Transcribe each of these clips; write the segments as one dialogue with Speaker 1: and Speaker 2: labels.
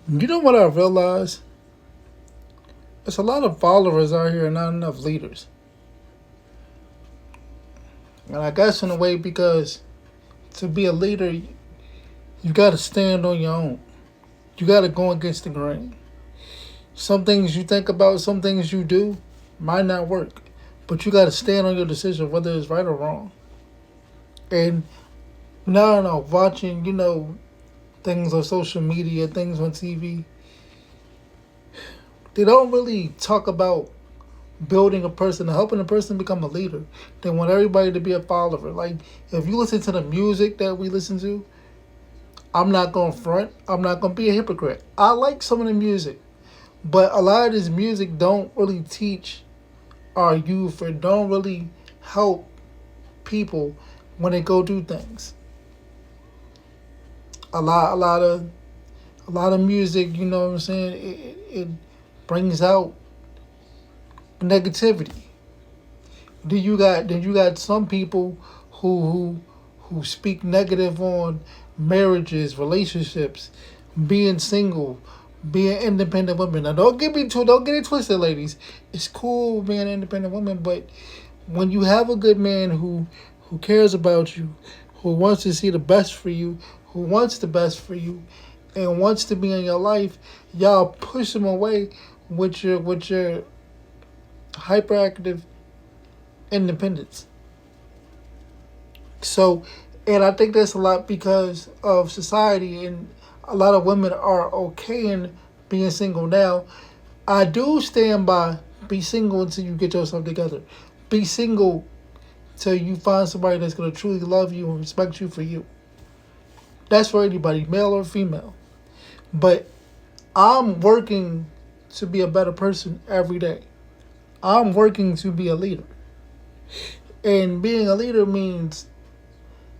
Speaker 1: You know what I realized? There's a lot of followers out here and not enough leaders. And I guess in a way because to be a leader, you got to stand on your own. You got to go against the grain. Some things you think about, some things you do might not work. But you got to stand on your decision, whether it's right or wrong. And now, no, watching, things on social media, things on TV, they don't really talk about building a person, helping a person become a leader. They want everybody to be a follower. Like, if you listen to the music that we listen to, I'm not going to front. I'm not going to be a hypocrite. I like some of the music. But a lot of this music don't really teach our youth or don't really help people when they go do things. A lot of music, you know what I'm saying? It brings out negativity. Then you got some people who speak negative on marriages, relationships, being single, being independent women. Now don't get it twisted, ladies. It's cool being an independent woman, but when you have a good man who cares about you, who wants to see the best for you, who wants the best for you, and wants to be in your life, y'all push him away with your hyperactive independence. So, and I think that's a lot because of society, and a lot of women are okay in being single now. I do stand by be single until you get yourself together. Be single till you find somebody that's going to truly love you and respect you for you. That's for anybody, male or female. But I'm working to be a better person every day. I'm working to be a leader. And being a leader means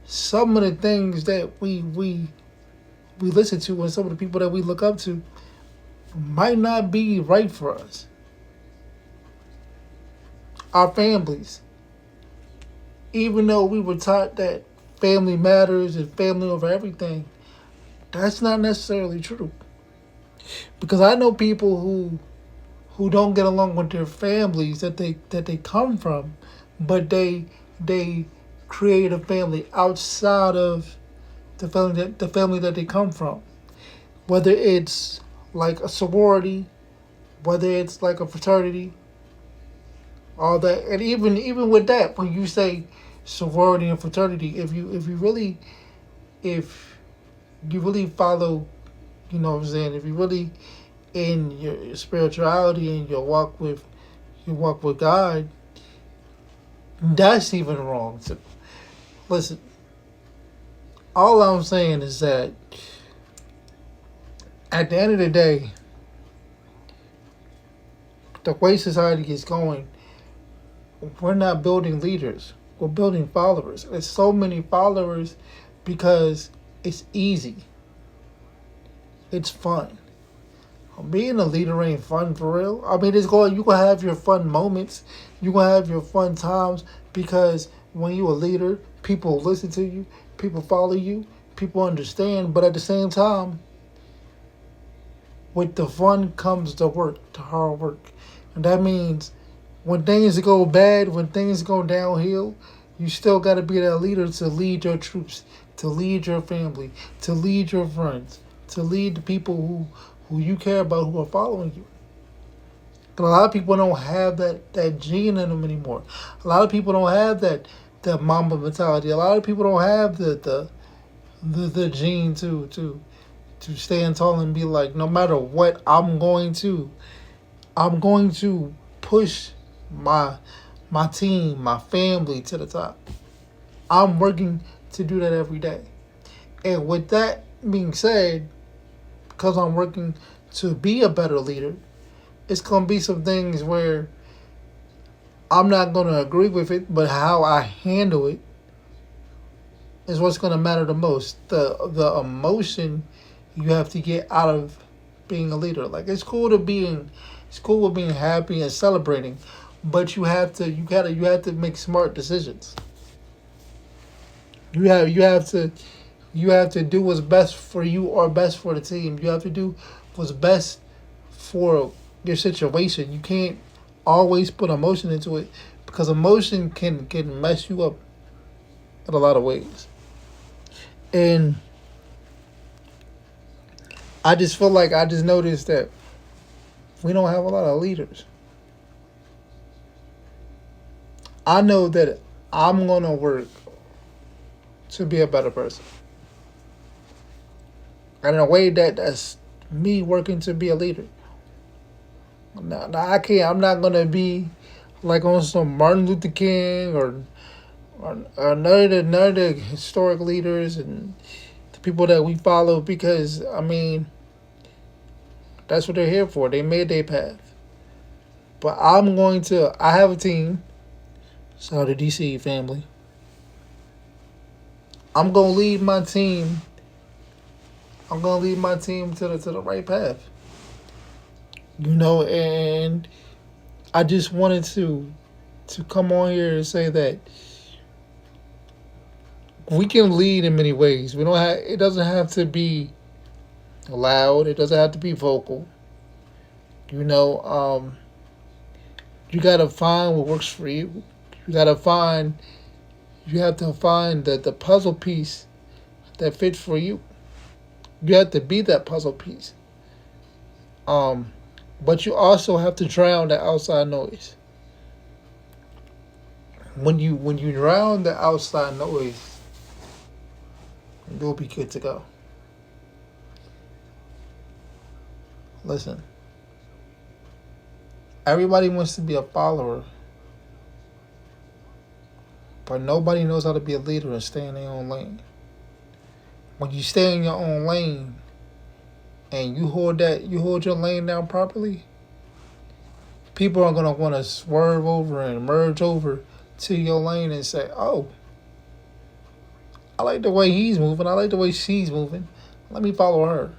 Speaker 1: some of the things that we listen to and some of the people that we look up to might not be right for us. Our families, even though we were taught that family matters and family over everything, that's not necessarily true. Because I know people who don't get along with their families that they come from, but they create a family outside of the family that they come from. Whether it's like a sorority, whether it's like a fraternity, all that, and even with that, when you say sorority and fraternity, if you really follow, you know what I'm saying, if you really in your spirituality and your walk with God, that's even wrong too. Listen, all I'm saying is that at the end of the day, the way society is going, we're not building leaders. We're building followers. There's so many followers because it's easy. It's fun. Being a leader ain't fun for real. I mean, you gonna have your fun moments. You gonna have your fun times because when you a leader, people listen to you, people follow you, people understand. But at the same time, with the fun comes the work, the hard work, and that means when things go bad, when things go downhill, you still got to be that leader to lead your troops, to lead your family, to lead your friends, to lead the people who you care about who are following you. And a lot of people don't have that gene in them anymore. A lot of people don't have that mamba mentality. A lot of people don't have the gene to stand tall and be like, no matter what, I'm going to push my team, my family to the top. I'm working to do that every day. And with that being said, because I'm working to be a better leader, it's going to be some things where I'm not going to agree with it, but how I handle it is what's going to matter the most. The emotion you have to get out of being a leader. Like it's cool with being happy and celebrating, but you have to make smart decisions. You have to You have to do what's best for you or best for the team. You have to do what's best for your situation. You can't always put emotion into it because emotion can mess you up in a lot of ways. And I just feel like I just noticed that we don't have a lot of leaders. I know that I'm gonna work to be a better person. And in a way that's me working to be a leader. Now I can't I'm not gonna be like on some Martin Luther King or none of the historic leaders and the people that we follow because I mean that's what they're here for. They made their path. But I have a team. Shout out to DC family. I'm gonna lead my team. I'm gonna lead my team to the right path. And I just wanted to come on here and say that we can lead in many ways. We don't have it doesn't have to be loud, it doesn't have to be vocal. You know, you gotta find what works for you. You gotta find you have to find the puzzle piece that fits for you. You have to be that puzzle piece. Um, but you also have to drown the outside noise. When you drown the outside noise, you'll be good to go. Listen, everybody wants to be a follower, but nobody knows how to be a leader and stay in their own lane. When you stay in your own lane and you hold your lane down properly, people are gonna want to swerve over and merge over to your lane and say, "Oh, I like the way he's moving. I like the way she's moving. Let me follow her."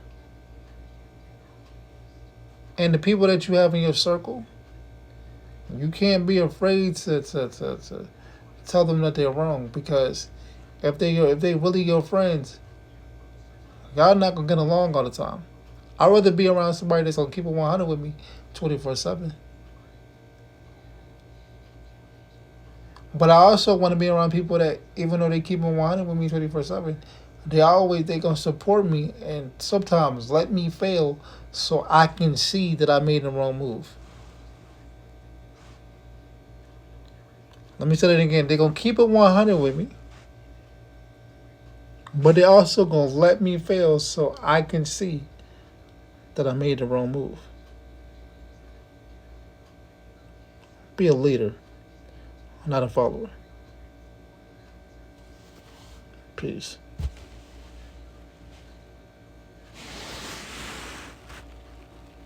Speaker 1: And the people that you have in your circle, you can't be afraid to tell them that they're wrong because if they really your friends, y'all not gonna get along all the time. I'd rather be around somebody that's gonna keep it 100 with me 24/7. But I also want to be around people that, even though they keep it 100 with me 24/7, they gonna support me and sometimes let me fail so I can see that I made the wrong move. Let me say that again. They gonna keep it 100 with me, but they also gonna let me fail so I can see that I made the wrong move. Be a leader, not a follower. Peace.